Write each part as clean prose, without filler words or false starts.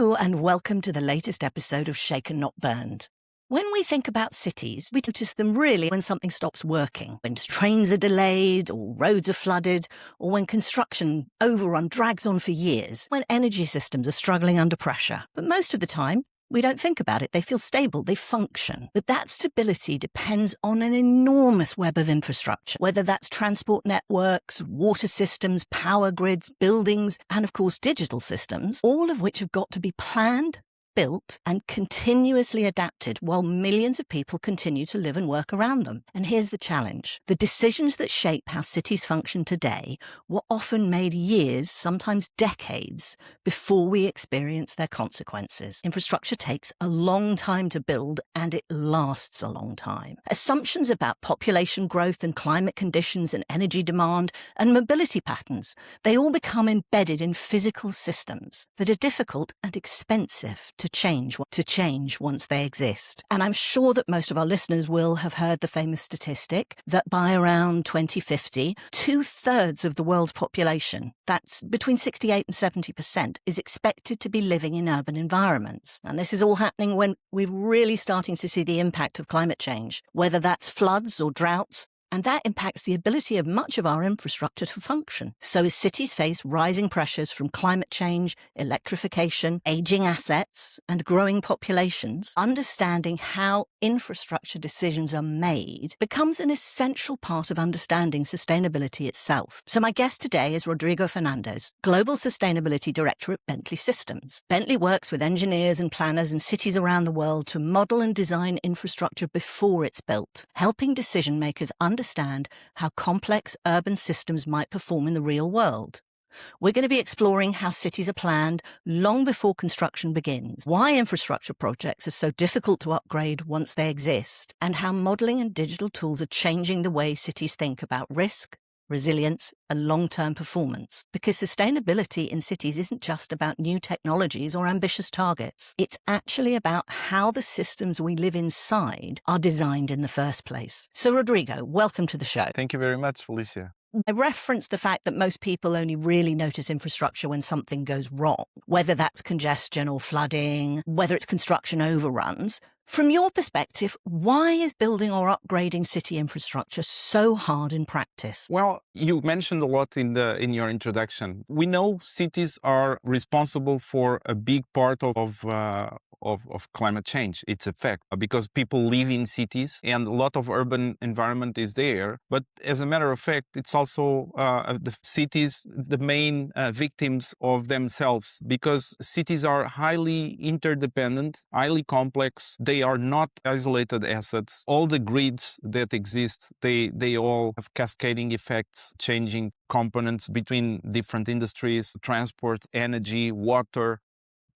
Hello, and welcome to the latest episode of Shaken Not Burned. When we think about cities, we notice them really when something stops working, when trains are delayed, or roads are flooded, or when construction overrun drags on for years, when energy systems are struggling under pressure. But most of the time, we don't think about it. They feel stable, they function. But that stability depends on an enormous web of infrastructure, whether that's transport networks, water systems, power grids, buildings, and of course digital systems, all of which have got to be planned, built, and continuously adapted while millions of people continue to live and work around them. And here's the challenge. The decisions that shape how cities function today were often made years, sometimes decades, before we experience their consequences. Infrastructure takes a long time to build, and it lasts a long time. Assumptions about population growth and climate conditions and energy demand and mobility patterns, they all become embedded in physical systems that are difficult and expensive to change once they exist. And I'm sure that most of our listeners will have heard the famous statistic that by around 2050, 2/3 of the world's population, that's between 68 and 70%, is expected to be living in urban environments. And this is all happening when we're really starting to see the impact of climate change, whether that's floods or droughts. And that impacts the ability of much of our infrastructure to function. So as cities face rising pressures from climate change, electrification, aging assets, and growing populations, understanding how infrastructure decisions are made becomes an essential part of understanding sustainability itself. So my guest today is Rodrigo Fernandez, Global Sustainability Director at Bentley Systems. Bentley works with engineers and planners in cities around the world to model and design infrastructure before it's built, helping decision makers understand how complex urban systems might perform in the real world. We're going to be exploring how cities are planned long before construction begins, why infrastructure projects are so difficult to upgrade once they exist, and how modeling and digital tools are changing the way cities think about risk, resilience, and long-term performance. Because sustainability in cities isn't just about new technologies or ambitious targets. It's actually about how the systems we live inside are designed in the first place. So, Rodrigo, welcome to the show. Thank you very much, Felicia. I referenced the fact that most people only really notice infrastructure when something goes wrong, whether that's congestion or flooding, whether it's construction overruns. From your perspective, why is building or upgrading city infrastructure so hard in practice? Well, you mentioned a lot in your introduction. We know cities are responsible for a big part of climate change, its effect, because people live in cities and a lot of urban environment is there. But as a matter of fact, it's also the cities, the main victims of themselves, because cities are highly interdependent, highly complex. They are not isolated assets. All the grids that exist, they all have cascading effects, changing components between different industries, transport, energy, water,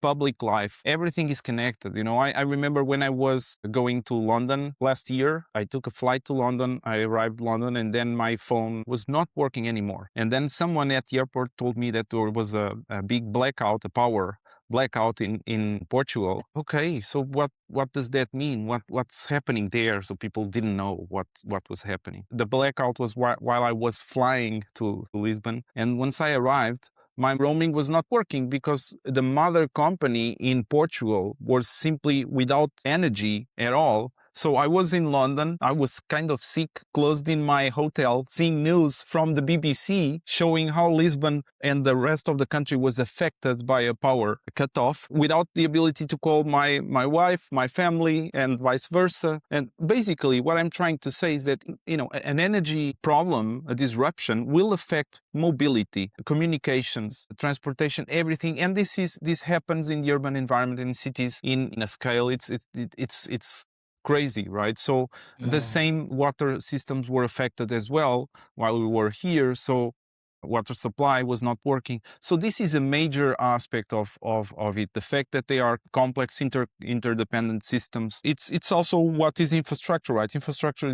public life. Everything is connected. You know, I remember when I was going to London last year, I took a flight to London. I arrived in London and then my phone was not working anymore. And then someone at the airport told me that there was a big blackout, a power blackout in Portugal. Okay, so what does that mean? What's happening there? So people didn't know what was happening. The blackout was while I was flying to Lisbon. And once I arrived, my roaming was not working because the mother company in Portugal was simply without energy at all. So I was in London, I was kind of sick, closed in my hotel, seeing news from the BBC showing how Lisbon and the rest of the country was affected by a power cutoff without the ability to call my wife, my family, and vice versa. And basically what I'm trying to say is that, you know, an energy problem, a disruption will affect mobility, communications, transportation, everything. And this happens in the urban environment in cities in a scale. It's crazy, right? So the same water systems were affected as well while we were here. So water supply was not working. So this is a major aspect of it. The fact that they are complex interdependent systems. It's also what is infrastructure, right? Infrastructure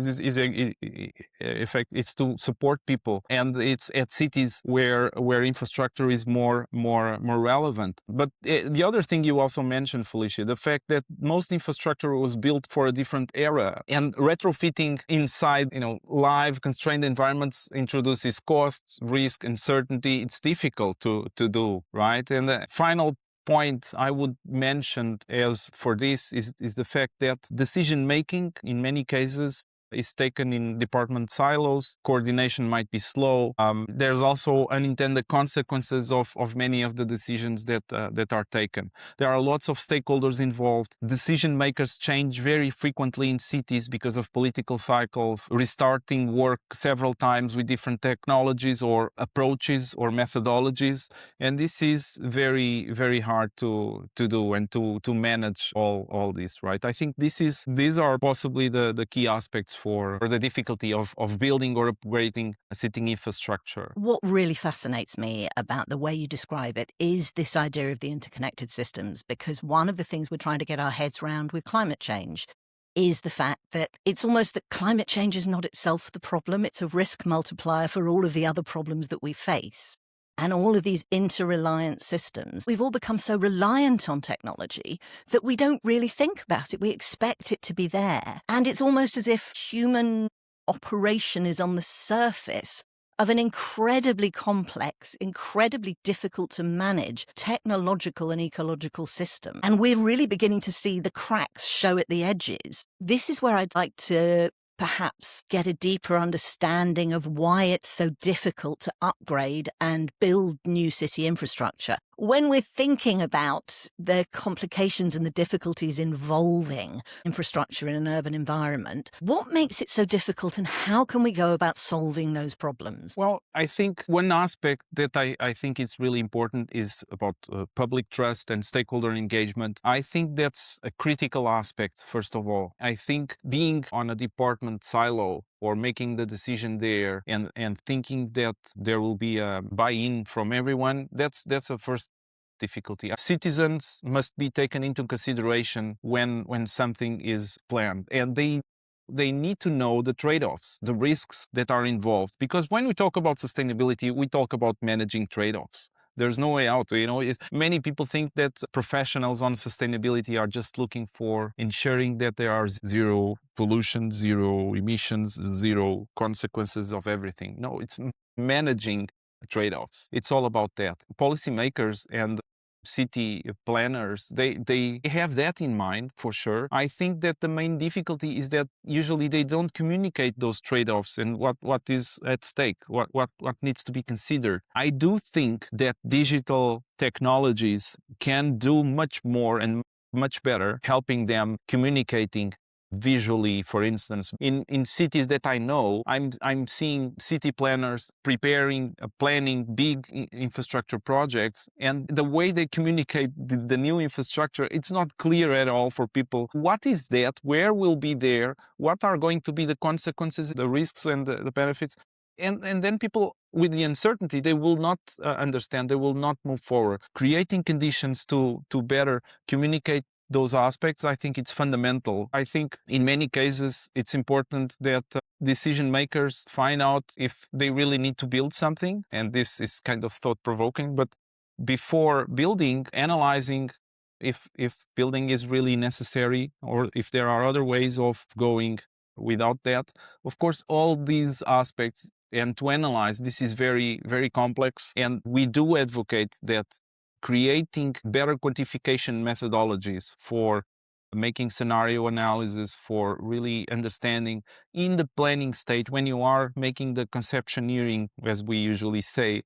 it's to support people, and it's at cities where infrastructure is more relevant. But the other thing you also mentioned, Felicia, the fact that most infrastructure was built for a different era, and retrofitting inside, live constrained environments introduces costs, risk, uncertainty. It's difficult to do, right? And the final point I would mention as for this is the fact that decision making in many cases is taken in department silos. Coordination might be slow. There's also unintended consequences of many of the decisions that are taken. There are lots of stakeholders involved. Decision makers change very frequently in cities because of political cycles, restarting work several times with different technologies or approaches or methodologies. And this is very, very hard to do and to manage all this, right? I think these are possibly the key aspects for the difficulty of building or upgrading a city infrastructure. What really fascinates me about the way you describe it is this idea of the interconnected systems, because one of the things we're trying to get our heads around with climate change is the fact that it's almost that climate change is not itself the problem. It's a risk multiplier for all of the other problems that we face. And all of these interreliant systems, we've all become so reliant on technology that we don't really think about it. We expect it to be there. And it's almost as if human operation is on the surface of an incredibly complex, incredibly difficult to manage technological and ecological system. And we're really beginning to see the cracks show at the edges. This is where I'd like to perhaps get a deeper understanding of why it's so difficult to upgrade and build new city infrastructure. When we're thinking about the complications and the difficulties involving infrastructure in an urban environment, what makes it so difficult and how can we go about solving those problems? Well, I think one aspect that I think is really important is about public trust and stakeholder engagement. I think that's a critical aspect, first of all. I think being on a department silo or making the decision there and thinking that there will be a buy-in from everyone, that's a first difficulty. Citizens must be taken into consideration when something is planned, and they need to know the trade-offs, the risks that are involved. Because when we talk about sustainability, we talk about managing trade-offs. There's no way out. Many people think that professionals on sustainability are just looking for ensuring that there are zero pollution, zero emissions, zero consequences of everything. No, it's managing trade-offs. It's all about that. Policymakers and city planners, they have that in mind for sure. I think that the main difficulty is that usually they don't communicate those trade-offs and what is at stake, what needs to be considered. I do think that digital technologies can do much more and much better helping them communicating visually. For instance, in cities that I know, I'm seeing city planners preparing, planning big infrastructure projects, and the way they communicate the new infrastructure, it's not clear at all for people. What is that? Where will be there? What are going to be the consequences, the risks and the benefits? And then people with the uncertainty, they will not understand, they will not move forward. Creating conditions to better communicate those aspects, I think it's fundamental. I think in many cases, it's important that decision makers find out if they really need to build something. And this is kind of thought-provoking, but before building, analyzing if building is really necessary or if there are other ways of going without that. Of course, all these aspects and to analyze, this is very, very complex. And we do advocate that creating better quantification methodologies for making scenario analysis, for really understanding in the planning stage, when you are making the conceptioneering, as we usually say,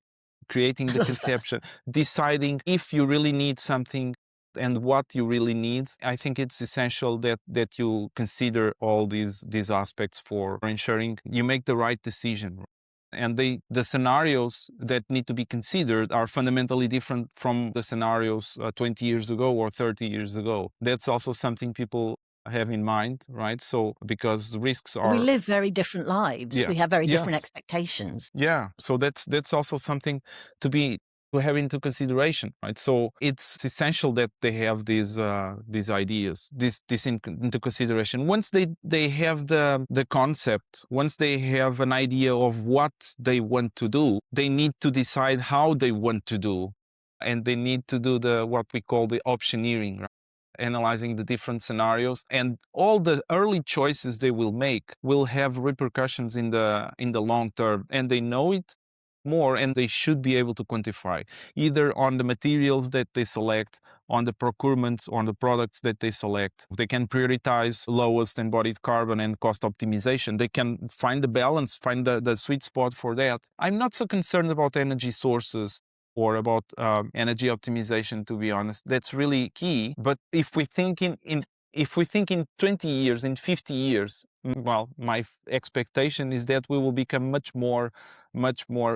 creating the conception, deciding if you really need something and what you really need. I think it's essential that you consider all these aspects for ensuring you make the right decision. And the scenarios that need to be considered are fundamentally different from the scenarios 20 years ago or 30 years ago. That's also something people have in mind, right? So because risks are... We live very different lives. Yeah. We have very different Yes. expectations. Yeah. So that's also something to have into consideration, right? So it's essential that they have these ideas, into consideration. Once they have the concept, once they have an idea of what they want to do, they need to decide how they want to do, and they need to do what we call the optioneering, right? Analyzing the different scenarios, and all the early choices they will make will have repercussions in the long term, and they know it. more, and they should be able to quantify either on the materials that they select, on the procurement, on the products that they select. They can prioritize lowest embodied carbon and cost optimization. They can find the balance, find the sweet spot for that. I'm not so concerned about energy sources or about energy optimization, to be honest. That's really key. But if we think in 20 years, in 50 years, well, my expectation is that we will become much more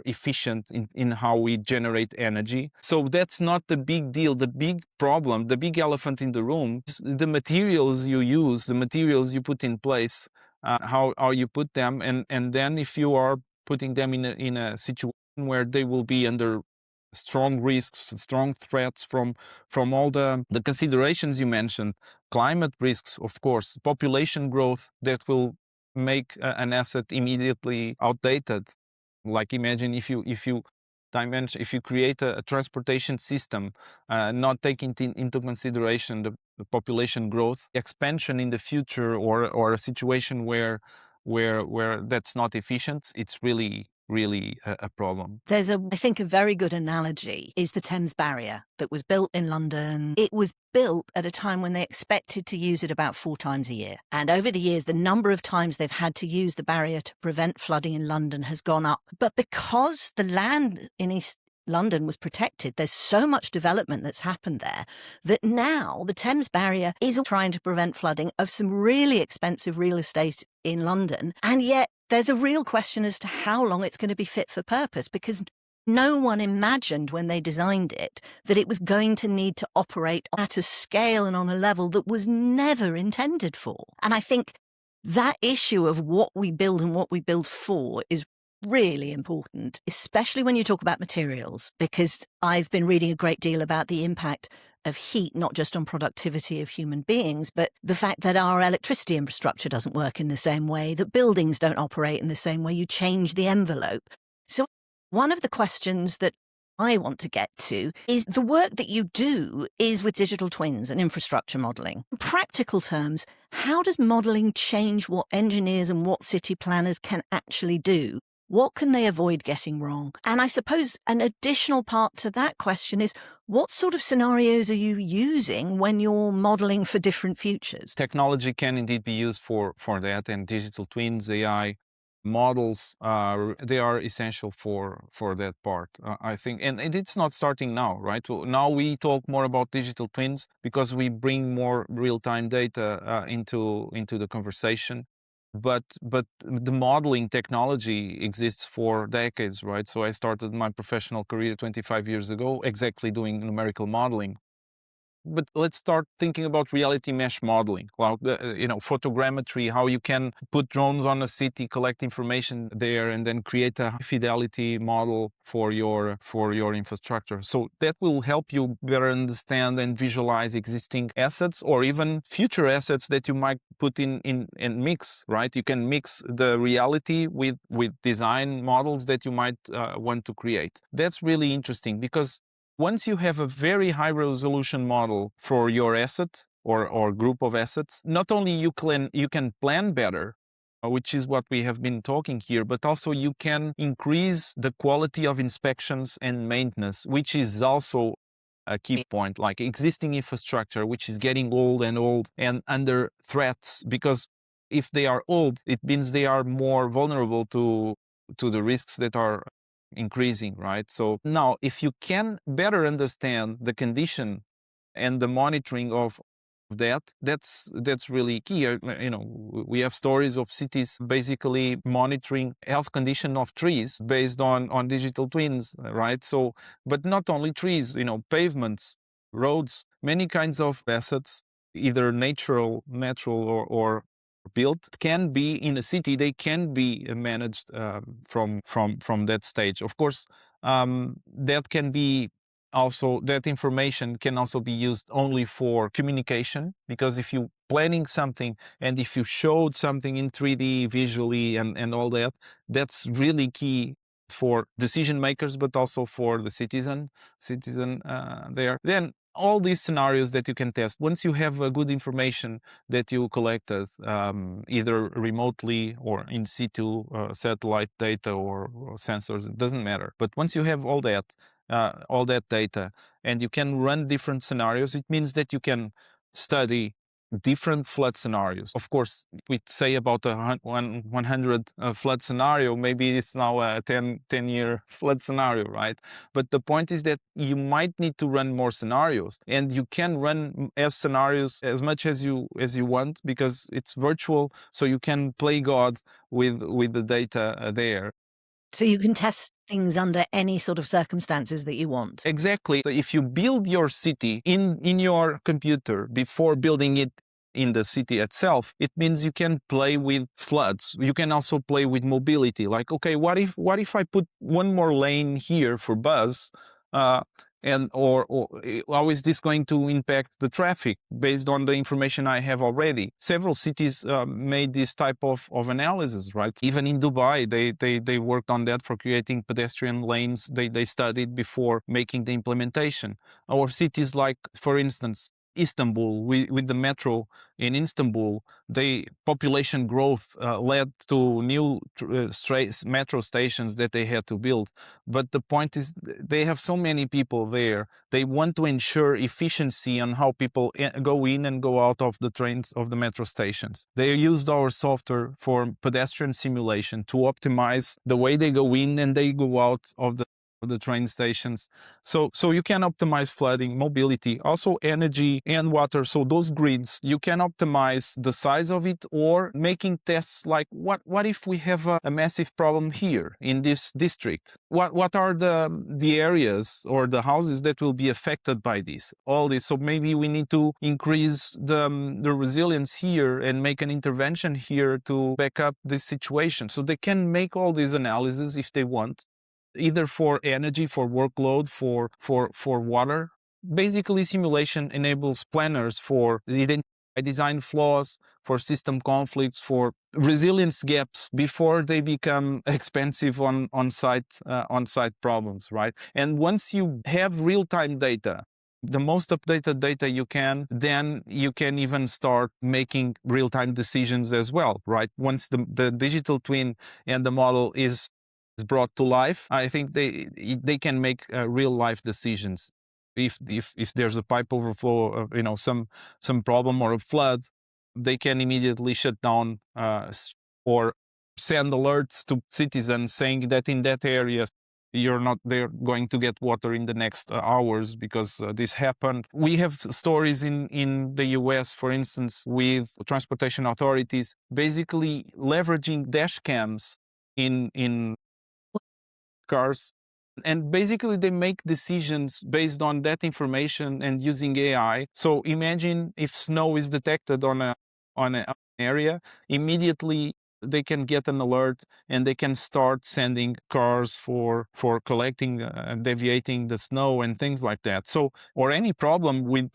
efficient in how we generate energy. So that's not the big deal. The big problem, the big elephant in the room is the materials you use, the materials you put in place, how you put them. And then if you are putting them in a situation where they will be under strong risks, strong threats from all the considerations you mentioned, climate risks, of course, population growth that will make an asset immediately outdated. Like imagine if you create a transportation system, not taking into consideration the population growth, expansion in the future, or a situation where that's not efficient, it's really a problem. There's I think a very good analogy is the Thames Barrier that was built in London. It was built at a time when they expected to use it about 4 times a year. And over the years, the number of times they've had to use the barrier to prevent flooding in London has gone up. But because the land in East London was protected, there's so much development that's happened there that now the Thames Barrier is trying to prevent flooding of some really expensive real estate in London. And yet there's a real question as to how long it's going to be fit for purpose, because no one imagined when they designed it that it was going to need to operate at a scale and on a level that was never intended for. And I think that issue of what we build and what we build for is really important, especially when you talk about materials, because I've been reading a great deal about the impact of heat, not just on productivity of human beings, but the fact that our electricity infrastructure doesn't work in the same way, that buildings don't operate in the same way. You change the envelope. So one of the questions that I want to get to is the work that you do is with digital twins and infrastructure modelling. In practical terms, how does modelling change what engineers and what city planners can actually do? What can they avoid getting wrong? And I suppose an additional part to that question is, what sort of scenarios are you using when you're modeling for different futures? Technology can indeed be used for that, and digital twins, AI models, they are essential for that part, I think. And it's not starting now, right? Now we talk more about digital twins because we bring more real-time data into the conversation. But the modeling technology exists for decades, right? So I started my professional career 25 years ago, exactly doing numerical modeling. But let's start thinking about reality mesh modeling, like photogrammetry, how you can put drones on a city, collect information there, and then create a fidelity model for your infrastructure. So that will help you better understand and visualize existing assets, or even future assets that you might put in and mix, right? You can mix the reality with design models that you might want to create. That's really interesting, because once you have a very high resolution model for your asset or group of assets, not only you can plan better, which is what we have been talking here, but also you can increase the quality of inspections and maintenance, which is also a key point. Like existing infrastructure, which is getting old and under threats, because if they are old, it means they are more vulnerable to the risks that are increasing, right? So now, if you can better understand the condition and the monitoring of that's really key. We have stories of cities basically monitoring health condition of trees based on digital twins, right? So, but not only trees, pavements, roads, many kinds of assets, either natural or built, can be in a city. They can be managed from that stage. Of course, that information can also be used only for communication, because if you planning something and if you showed something in 3D visually and all that, that's really key for decision makers, but also for the citizen there. Then all these scenarios that you can test. Once you have good information that you collected, either remotely or in situ, satellite data or sensors, it doesn't matter. But once you have all that data, and you can run different scenarios, it means that you can study different flood scenarios. Of course, we say about a 100 flood scennario, maybe it's now a 10-year flood scenario, right? But the point is that you might need to run more scenarios, and you can run as scenarios as much as you want, because it's virtual, so you can play God with the data there. So you can test things under any sort of circumstances that you want. Exactly. So if you build your city in your computer before building it in the city itself, it means you can play with floods. You can also play with mobility. Like, okay, what if I put one more lane here for bus? Or how is this going to impact the traffic based on the information I have already? Several cities made this type of analysis, right? Even in Dubai, they worked on that for creating pedestrian lanes. They studied before making the implementation. Or cities like, for instance, Istanbul, with the metro in Istanbul, the population growth led to new metro stations that they had to build. But the point is, they have so many people there. They want to ensure efficiency on how people go in and go out of the trains, of the metro stations. They used our software for pedestrian simulation to optimize the way they go in and they go out of the train stations. So you can optimize flooding, mobility, also energy and water. So those grids, you can optimize the size of it, or making tests like, what if we have a massive problem here in this district? What are the areas or the houses that will be affected by this? All this. So maybe we need to increase the resilience here and make an intervention here to back up this situation. So they can make all these analyses if they want, either for energy, for workload, for water. Basically, simulation enables planners for identify design flaws, for system conflicts, for resilience gaps before they become expensive on-site problems, right? And once you have real-time data, the most updated data you can, then you can even start making real-time decisions as well, right? Once the digital twin and the model is brought to life, I think they can make real life decisions. If there's a pipe overflow, some problem or a flood, they can immediately shut down or send alerts to citizens saying that in that area they're going to get water in the next hours because this happened. We have stories in the US, for instance, with transportation authorities basically leveraging dash cams in cars, and basically they make decisions based on that information and using AI. So imagine if snow is detected on an area, immediately they can get an alert and they can start sending cars for collecting and deviating the snow and things like that. So, or any problem with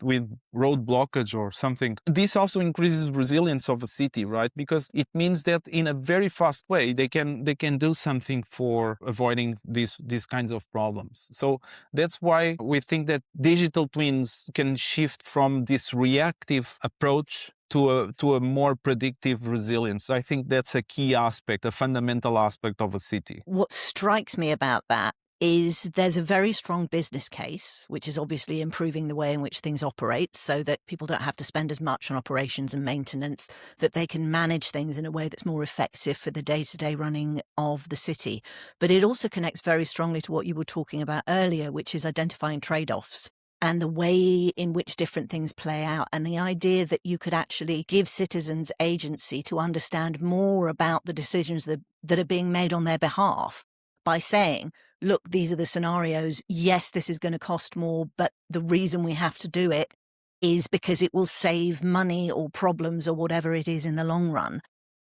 road blockage or something. This also increases resilience of a city, right? Because it means that in a very fast way they can do something for avoiding these kinds of problems. So that's why we think that digital twins can shift from this reactive approach to a more predictive resilience. I think that's a key aspect, a fundamental aspect of a city. What strikes me about that is there's a very strong business case, which is obviously improving the way in which things operate so that people don't have to spend as much on operations and maintenance, that they can manage things in a way that's more effective for the day-to-day running of the city. But it also connects very strongly to what you were talking about earlier, which is identifying trade-offs and the way in which different things play out, and the idea that you could actually give citizens agency to understand more about the decisions that are being made on their behalf by saying, look, these are the scenarios. Yes, this is going to cost more, but the reason we have to do it is because it will save money or problems or whatever it is in the long run.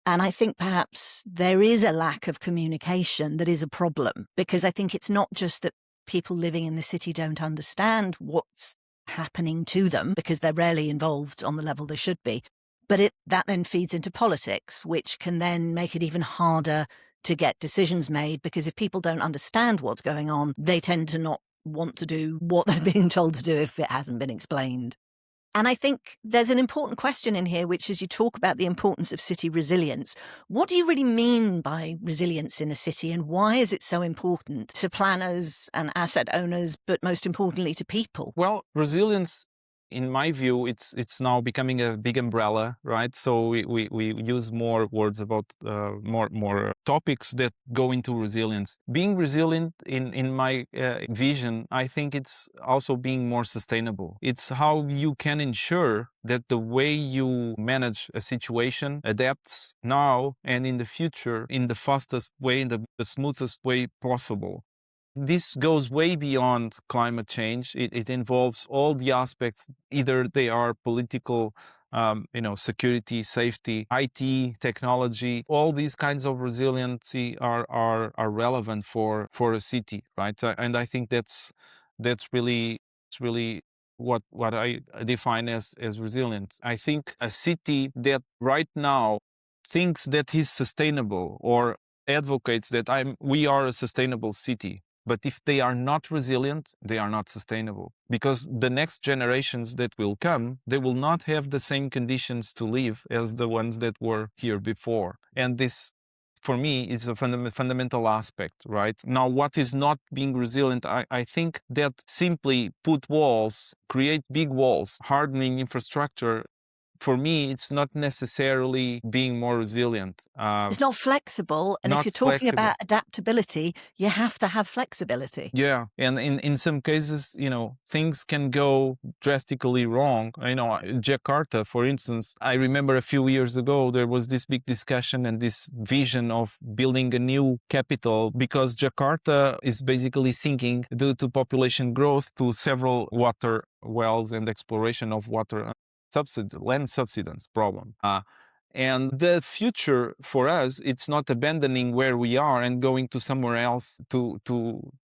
And I think perhaps there is a lack of communication that is a problem, because I think it's not just that people living in the city don't understand what's happening to them because they're rarely involved on the level they should be. But that then feeds into politics, which can then make it even harder to get decisions made, because if people don't understand what's going on, they tend to not want to do what they're being told to do if it hasn't been explained. And I think there's an important question in here, which is you talk about the importance of city resilience. What do you really mean by resilience in a city, and why is it so important to planners and asset owners, but most importantly to people? Well, resilience, in my view, it's now becoming a big umbrella, right? So we use more words about more topics that go into resilience. Being resilient, in my vision, I think it's also being more sustainable. It's how you can ensure that the way you manage a situation adapts now and in the future in the fastest way, in the smoothest way possible. This goes way beyond climate change. It involves all the aspects. Either they are political, security, safety, IT, technology. All these kinds of resiliency are relevant for a city, right? And I think that's really it's really what I define as resilience. I think a city that right now thinks that is sustainable or advocates that we are a sustainable city, but if they are not resilient, they are not sustainable. Because the next generations that will come, they will not have the same conditions to live as the ones that were here before. And this, for me, is a fundamental aspect, right? Now, what is not being resilient? I think that simply put walls, create big walls, hardening infrastructure, for me, it's not necessarily being more resilient. It's not flexible. And if Not you're talking flexible. about adaptability, you have to have flexibility. Yeah, and in some cases, things can go drastically wrong. Jakarta, for instance, I remember a few years ago there was this big discussion and this vision of building a new capital because Jakarta is basically sinking due to population growth, to several water wells and exploration of water land subsidence problem. And the future for us, it's not abandoning where we are and going to somewhere else to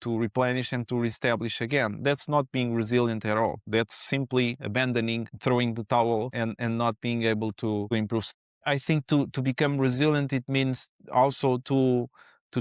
replenish and to reestablish again. That's not being resilient at all. That's simply abandoning, throwing the towel, and not being able to improve. I think to become resilient, it means also to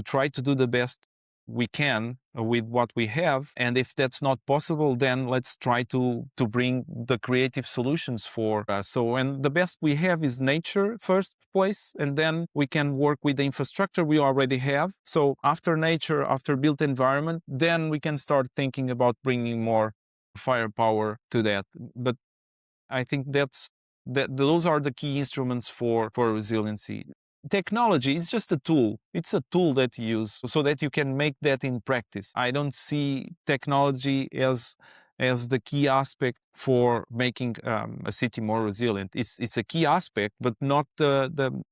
try to do the best we can with what we have, and if that's not possible, then let's try to bring the creative solutions for us. And the best we have is nature first place, and then we can work with the infrastructure we already have. So after nature, after built environment, then we can start thinking about bringing more firepower to that. But I think those are the key instruments for resiliency. Technology is just a tool. It's a tool that you use so that you can make that in practice. I don't see technology as the key aspect for making a city more resilient. It's a key aspect, but not the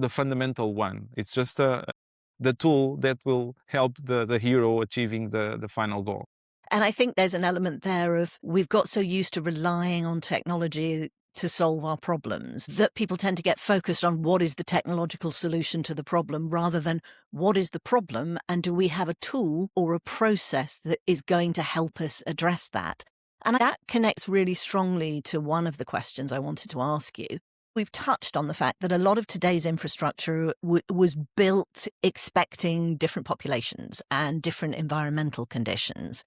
fundamental one. It's just the tool that will help the hero achieving the final goal. And I think there's an element there of we've got so used to relying on technology to solve our problems that people tend to get focused on what is the technological solution to the problem rather than what is the problem and do we have a tool or a process that is going to help us address that. And that connects really strongly to one of the questions I wanted to ask you. We've touched on the fact that a lot of today's infrastructure was built expecting different populations and different environmental conditions.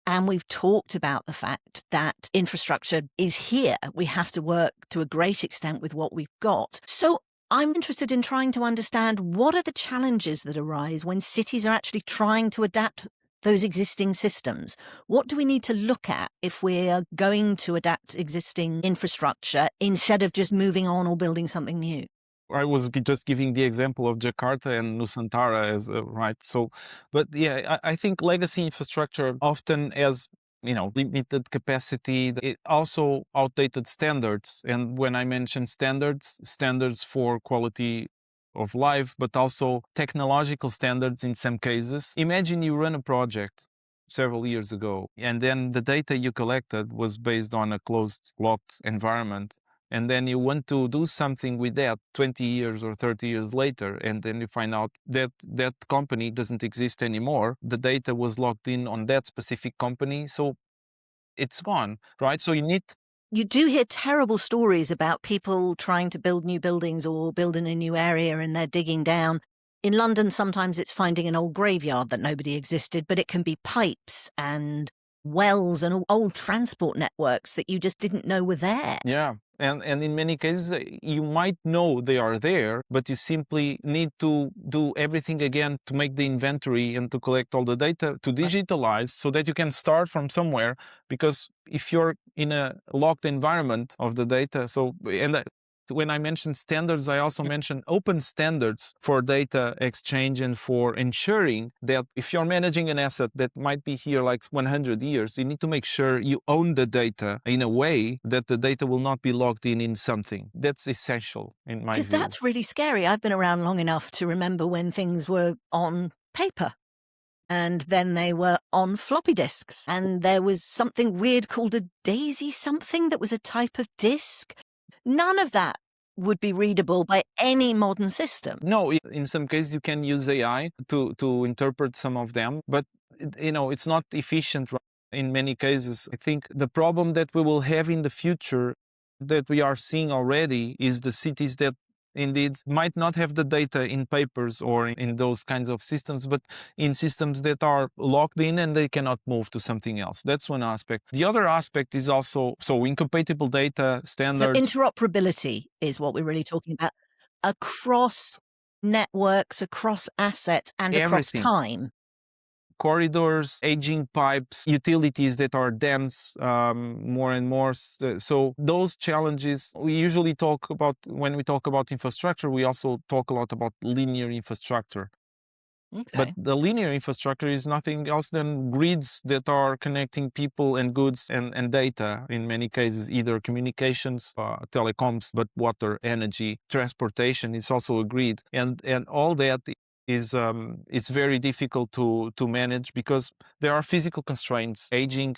And we've talked about the fact that infrastructure is here. We have to work to a great extent with what we've got. So I'm interested in trying to understand what are the challenges that arise when cities are actually trying to adapt those existing systems. What do we need to look at if we're going to adapt existing infrastructure instead of just moving on or building something new? I was just giving the example of Jakarta and Nusantara as right. So, but yeah, I think legacy infrastructure often has limited capacity. It also outdated standards. And when I mention standards for quality of life, but also technological standards in some cases. Imagine you run a project several years ago, and then the data you collected was based on a closed, locked environment. And then you want to do something with that 20 years or 30 years later, and then you find out that that company doesn't exist anymore. The data was locked in on that specific company, so it's gone, right? So You do hear terrible stories about people trying to build new buildings or build in a new area and they're digging down. In London, sometimes it's finding an old graveyard that nobody existed, but it can be pipes and wells and old transport networks that you just didn't know were there. Yeah. And in many cases, you might know they are there, but you simply need to do everything again to make the inventory and to collect all the data, to digitalize so that you can start from somewhere. Because if you're in a locked environment of the data, when I mentioned standards, I also mentioned open standards for data exchange and for ensuring that if you're managing an asset that might be here like 100 years, you need to make sure you own the data in a way that the data will not be logged in something. That's essential in my Because view. that's really scary. I've been around long enough to remember when things were on paper. And then they were on floppy disks. And there was something weird called a daisy something that was a type of disk. None of that would be readable by any modern system. No, in some cases you can use AI to interpret some of them, but it's not efficient in many cases. I think the problem that we will have in the future that we are seeing already is the cities that indeed might not have the data in papers or in those kinds of systems, but in systems that are locked in and they cannot move to something else. That's one aspect. The other aspect is also, incompatible data standards. So interoperability is what we're really talking about across networks, across assets, and Everything. across time. Corridors, aging pipes, utilities that are dense more and more. So those challenges we usually talk about when we talk about infrastructure, we also talk a lot about linear infrastructure. Okay. But the linear infrastructure is nothing else than grids that are connecting people and goods and data in many cases, either communications, telecoms, but water, energy, transportation is also a grid. And all that is it's very difficult to manage because there are physical constraints, aging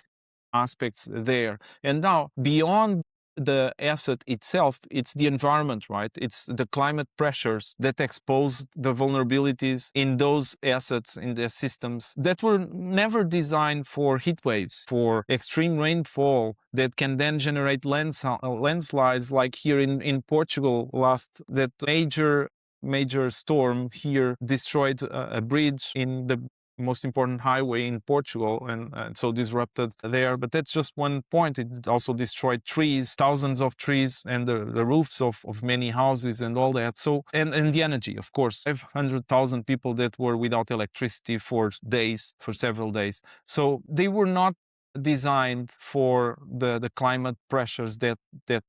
aspects there. And now beyond the asset itself, it's the environment, right? It's the climate pressures that expose the vulnerabilities in those assets, in the systems that were never designed for heat waves, for extreme rainfall that can then generate landslides like here in Portugal that major storm here destroyed a bridge in the most important highway in Portugal and so disrupted there. But that's just one point. It also destroyed trees, thousands of trees, and the roofs of many houses and all that. So and the energy, of course, 500,000 people that were without electricity for several days. So they were not designed for the climate pressures that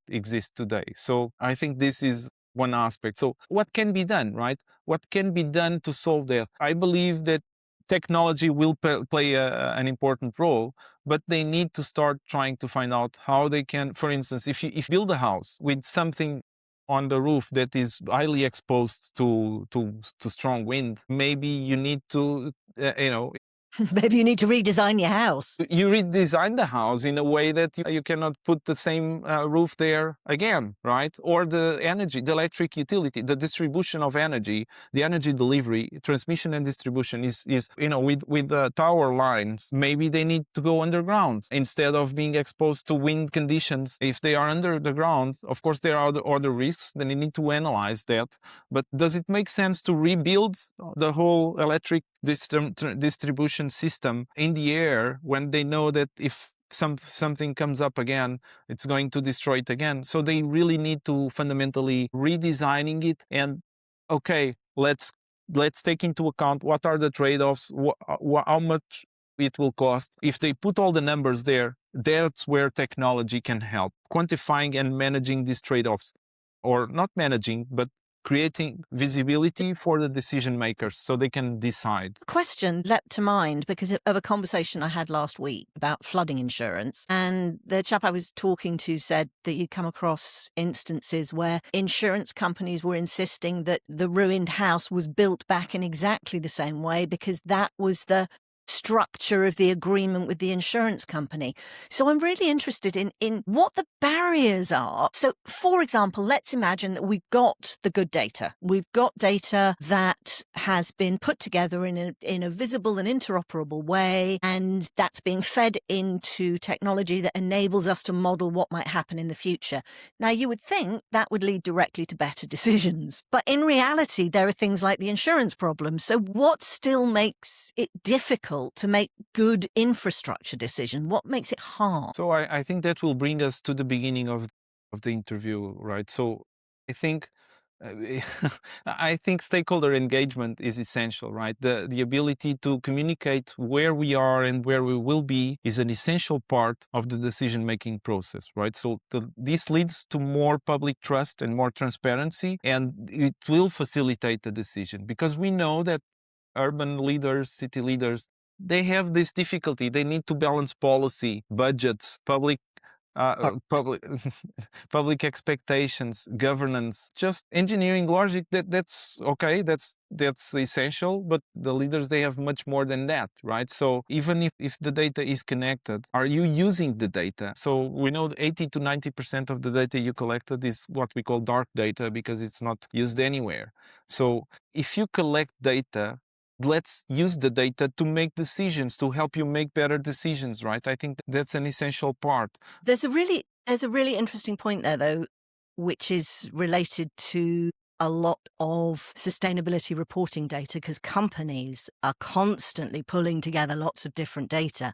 exist today. So I think this is one aspect. So what can be done, right? What can be done to solve that? I believe that technology will play an important role, but they need to start trying to find out how they can, for instance, if you build a house with something on the roof that is highly exposed to strong wind, maybe you need to, Maybe you need to redesign your house. you redesign the house in a way that you cannot put the same roof there again, right? Or the energy, the electric utility, the distribution of energy, the energy delivery, transmission and distribution is with the tower lines, maybe they need to go underground instead of being exposed to wind conditions. If they are under the ground, of course, there are other risks, then you need to analyze that. But does it make sense to rebuild the whole electric distribution system in the air when they know that if something comes up again, it's going to destroy it again? So they really need to fundamentally redesigning it. And okay, let's take into account what are the trade-offs, how much it will cost. If they put all the numbers there, that's where technology can help quantifying and managing these trade-offs, or not managing, but creating visibility for the decision makers so they can decide. Question leapt to mind because of a conversation I had last week about flooding insurance. And the chap I was talking to said that you'd come across instances where insurance companies were insisting that the ruined house was built back in exactly the same way because that was the structure of the agreement with the insurance company. So I'm really interested in what the barriers are. So, for example, let's imagine that we've got the good data. We've got data that has been put together in a visible and interoperable way, and that's being fed into technology that enables us to model what might happen in the future. Now, you would think that would lead directly to better decisions. But in reality, there are things like the insurance problem. So what still makes it difficult difficult to make good infrastructure decisions? What makes it hard? So I think that will bring us to the beginning of the interview, right? So I think uh, I think stakeholder engagement is essential, right? The ability to communicate where we are and where we will be is an essential part of the decision making process, right? So this leads to more public trust and more transparency, and it will facilitate the decision because we know that urban leaders, city leaders, they have this difficulty. They need to balance policy, budgets, public public expectations, governance, just engineering logic. That's okay. That's essential. But the leaders, they have much more than that, right? So even if the data is connected, are you using the data? So we know 80 to 90% of the data you collected is what we call dark data because it's not used anywhere. So if you collect data, let's use the data to make decisions, to help you make better decisions, right? I think that's an essential part. There's a really interesting point there, though, which is related to a lot of sustainability reporting data, because companies are constantly pulling together lots of different data.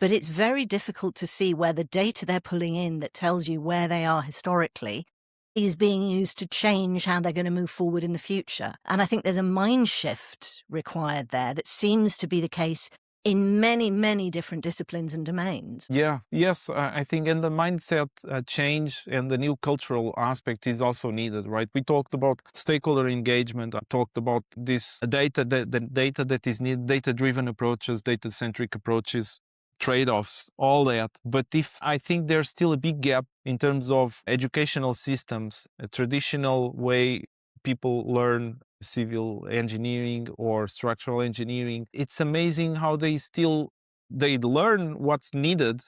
But it's very difficult to see where the data they're pulling in that tells you where they are historically is being used to change how they're going to move forward in the future. And I think there's a mind shift required there that seems to be the case in many, many different disciplines and domains. Yeah, yes, I think, and the mindset change and the new cultural aspect is also needed, right? We talked about stakeholder engagement. I talked about this data, the data that is needed, data-driven approaches, data-centric approaches, trade-offs, all that. But if I think there's still a big gap in terms of educational systems, a traditional way people learn civil engineering or structural engineering. It's amazing how they learn what's needed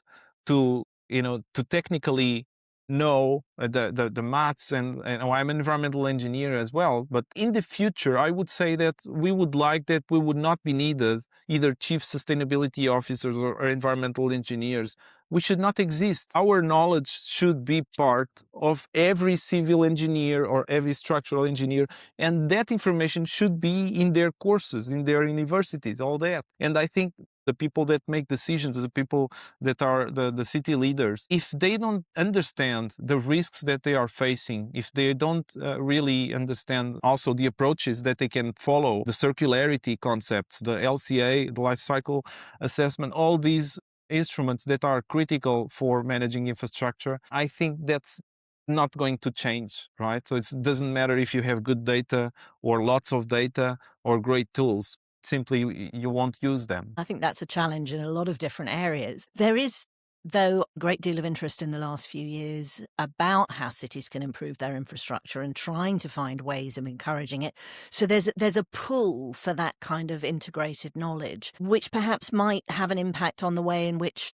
to to technically know the maths, and I'm an environmental engineer as well. But in the future, I would say that we would like that we would not be needed either chief sustainability officers or environmental engineers. We should not exist. Our knowledge should be part of every civil engineer or every structural engineer, and that information should be in their courses, in their universities, all that. And I think the people that make decisions, the people that are the city leaders, if they don't understand the risks that they are facing, if they don't really understand also the approaches that they can follow, the circularity concepts, the LCA, the life cycle assessment, all these instruments that are critical for managing infrastructure, I think that's not going to change, right? So it doesn't matter if you have good data or lots of data or great tools. Simply, you won't use them. I think that's a challenge in a lot of different areas. There is, though, a great deal of interest in the last few years about how cities can improve their infrastructure and trying to find ways of encouraging it. So there's a pull for that kind of integrated knowledge, which perhaps might have an impact on the way in which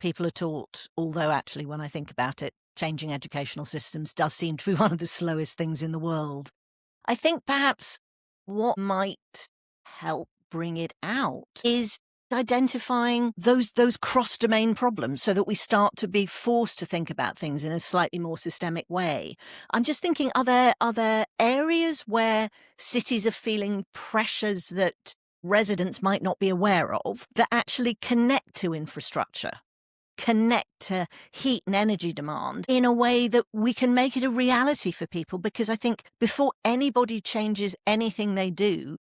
people are taught, although actually, when I think about it, changing educational systems does seem to be one of the slowest things in the world. I think perhaps what might help bring it out is identifying those cross-domain problems so that we start to be forced to think about things in a slightly more systemic way. I'm just thinking, are there areas where cities are feeling pressures that residents might not be aware of that actually connect to infrastructure, connect to heat and energy demand in a way that we can make it a reality for people? Because I think before anybody changes anything they do,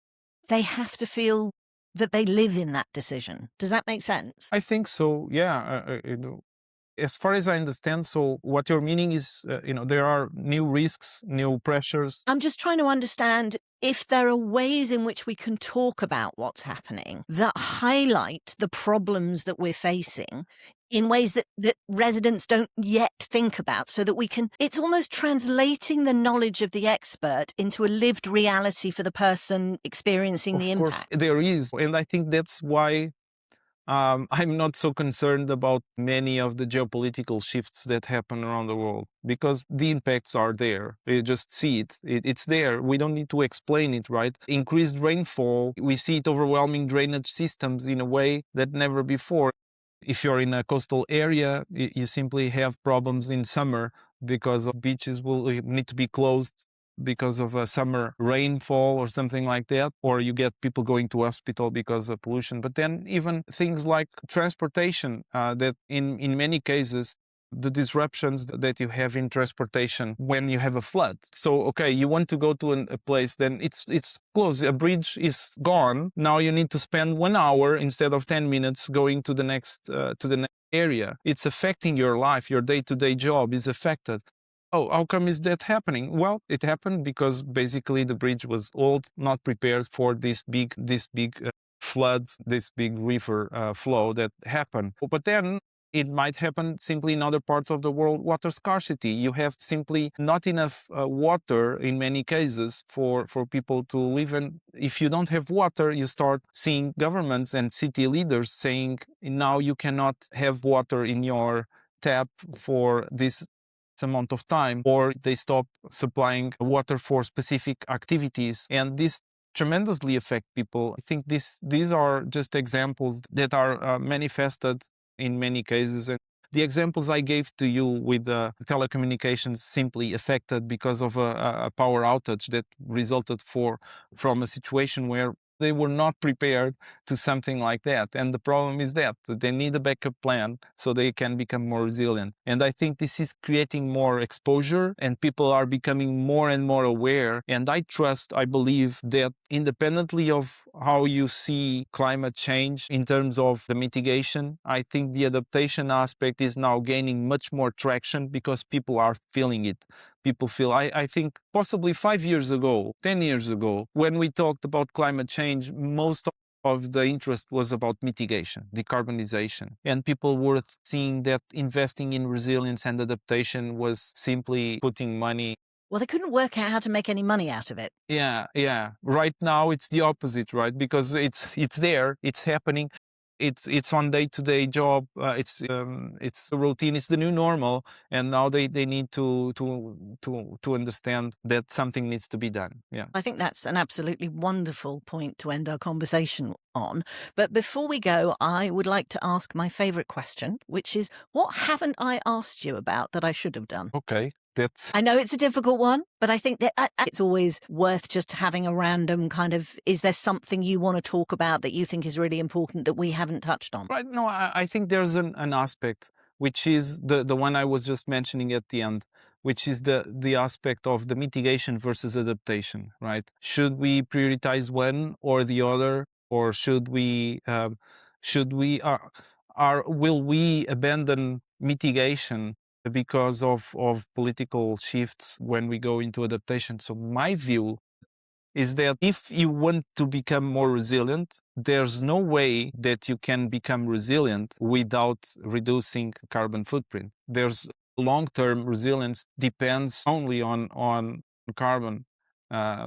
they have to feel that they live in that decision. Does that make sense? I think so. Yeah. As far as I understand, so what you're meaning is, there are new risks, new pressures. I'm just trying to understand if there are ways in which we can talk about what's happening that highlight the problems that we're facing in ways that residents don't yet think about, so that we can, it's almost translating the knowledge of the expert into a lived reality for the person experiencing the Of course, impact. there is. And I think that's why I'm not so concerned about many of the geopolitical shifts that happen around the world, because the impacts are there. You just see it. It's there. We don't need to explain it, right? Increased rainfall, we see it overwhelming drainage systems in a way that never before. If you're in a coastal area, you simply have problems in summer because beaches will need to be closed because of a summer rainfall or something like that, or you get people going to hospital because of pollution. But then even things like transportation, that in many cases, the disruptions that you have in transportation when you have a flood. So, okay, you want to go to a place, then it's closed. A bridge is gone. Now you need to spend 1 hour instead of 10 minutes going to the next area. It's affecting your life. Your day-to-day job is affected. Oh, how come is that happening? Well, it happened because basically the bridge was old, not prepared for this big flood, this big river flow that happened. But then it might happen simply in other parts of the world, water scarcity. You have simply not enough water in many cases for people to live. And if you don't have water, you start seeing governments and city leaders saying, now you cannot have water in your tap for this amount of time, or they stop supplying water for specific activities. And this tremendously affect people. I think these are just examples that are manifested in many cases. And the examples I gave to you with telecommunications simply affected because of a power outage that resulted from a situation where they were not prepared to something like that. And the problem is that they need a backup plan so they can become more resilient. And I think this is creating more exposure, and people are becoming more and more aware. And I believe that independently of how you see climate change in terms of the mitigation, I think the adaptation aspect is now gaining much more traction because people are feeling it. People feel, I think possibly 5 years ago, 10 years ago, when we talked about climate change, most of the interest was about mitigation, decarbonization. And people were seeing that investing in resilience and adaptation was simply putting money. Well, they couldn't work out how to make any money out of it. Yeah. Right now it's the opposite, right? Because it's there, it's happening. It's on day-to-day job. It's a routine. It's the new normal, and now they need to understand that something needs to be done. Yeah. I think that's an absolutely wonderful point to end our conversation on. But before we go, I would like to ask my favourite question, which is, what haven't I asked you about that I should have done? Okay. That's I know it's a difficult one, but I think that it's always worth just having a random kind of, is there something you want to talk about that you think is really important that we haven't touched on? right. No, I think there's an aspect which is the one I was just mentioning at the end, which is the aspect of the mitigation versus adaptation, right? Should we prioritize one or the other, or should we will we abandon mitigation because of political shifts when we go into adaptation? So my view is that if you want to become more resilient, there's no way that you can become resilient without reducing carbon footprint. There's long-term resilience depends only on carbon.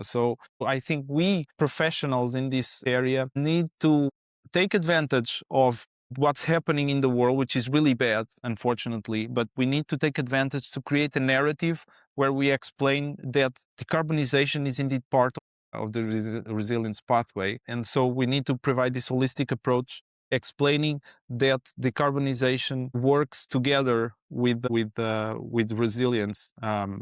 So I think we professionals in this area need to take advantage of what's happening in the world, which is really bad, unfortunately, but we need to take advantage to create a narrative where we explain that decarbonization is indeed part of the resilience pathway. And so we need to provide this holistic approach, explaining that decarbonization works together with resilience.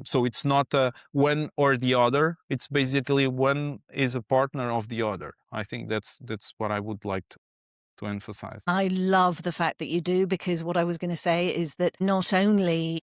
So it's not one or the other. It's basically one is a partner of the other. I think that's what I would like to emphasize. I love the fact that you do, because what I was going to say is that not only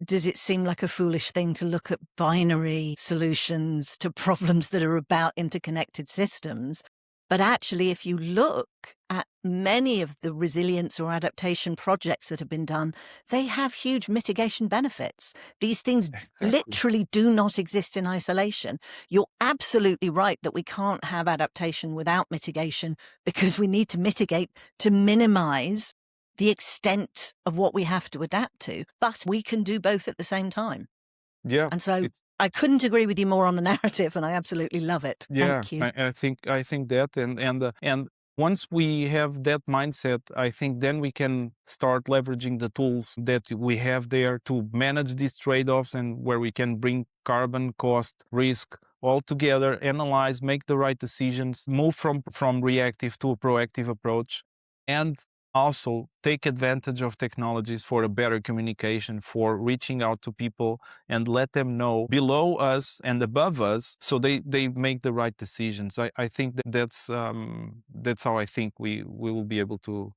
does it seem like a foolish thing to look at binary solutions to problems that are about interconnected systems, but actually, if you look at many of the resilience or adaptation projects that have been done, they have huge mitigation benefits. These things Exactly. literally do not exist in isolation. You're absolutely right that we can't have adaptation without mitigation, because we need to mitigate to minimize the extent of what we have to adapt to. But we can do both at the same time. Yeah. And so I couldn't agree with you more on the narrative, and I absolutely love it. Yeah, Thank you. I think that, and once we have that mindset, I think then we can start leveraging the tools that we have there to manage these trade-offs, and where we can bring carbon, cost, risk all together, analyze, make the right decisions, move from reactive to a proactive approach, and also take advantage of technologies for a better communication, for reaching out to people and let them know below us and above us so they make the right decisions. I think that's how I think we will be able to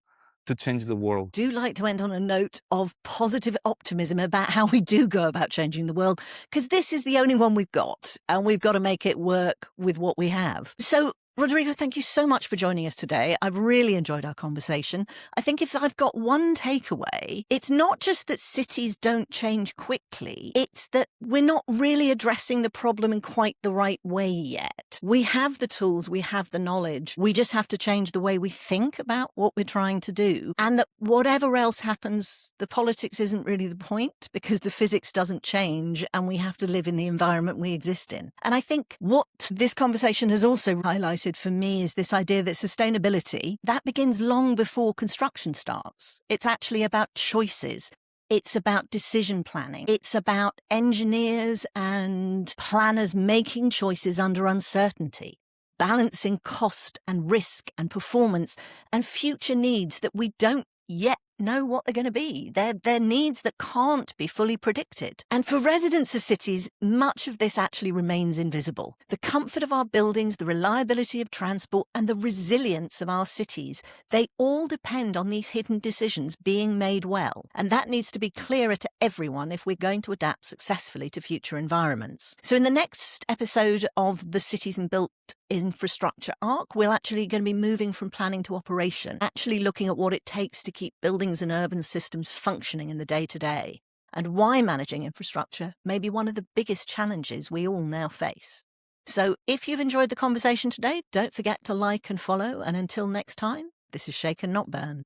change the world. Do like to end on a note of positive optimism about how we do go about changing the world, because this is the only one we've got, and we've got to make it work with what we have. So, Rodrigo, thank you so much for joining us today. I've really enjoyed our conversation. I think if I've got one takeaway, it's not just that cities don't change quickly, it's that we're not really addressing the problem in quite the right way yet. We have the tools, we have the knowledge, we just have to change the way we think about what we're trying to do. And that whatever else happens, the politics isn't really the point, because the physics doesn't change and we have to live in the environment we exist in. And I think what this conversation has also highlighted for me is this idea that sustainability, that begins long before construction starts. It's actually about choices. It's about decision planning. It's about engineers and planners making choices under uncertainty, balancing cost and risk and performance and future needs that we don't yet know what they're going to be. They're needs that can't be fully predicted. And for residents of cities, much of this actually remains invisible. The comfort of our buildings, the reliability of transport, and the resilience of our cities, they all depend on these hidden decisions being made well. And that needs to be clearer to everyone if we're going to adapt successfully to future environments. So in the next episode of the Cities and Built Infrastructure arc, we're actually going to be moving from planning to operation, actually looking at what it takes to keep buildings and urban systems functioning in the day-to-day, and why managing infrastructure may be one of the biggest challenges we all now face. So if you've enjoyed the conversation today, don't forget to like and follow, and until next time, this is Shaken Not Burned.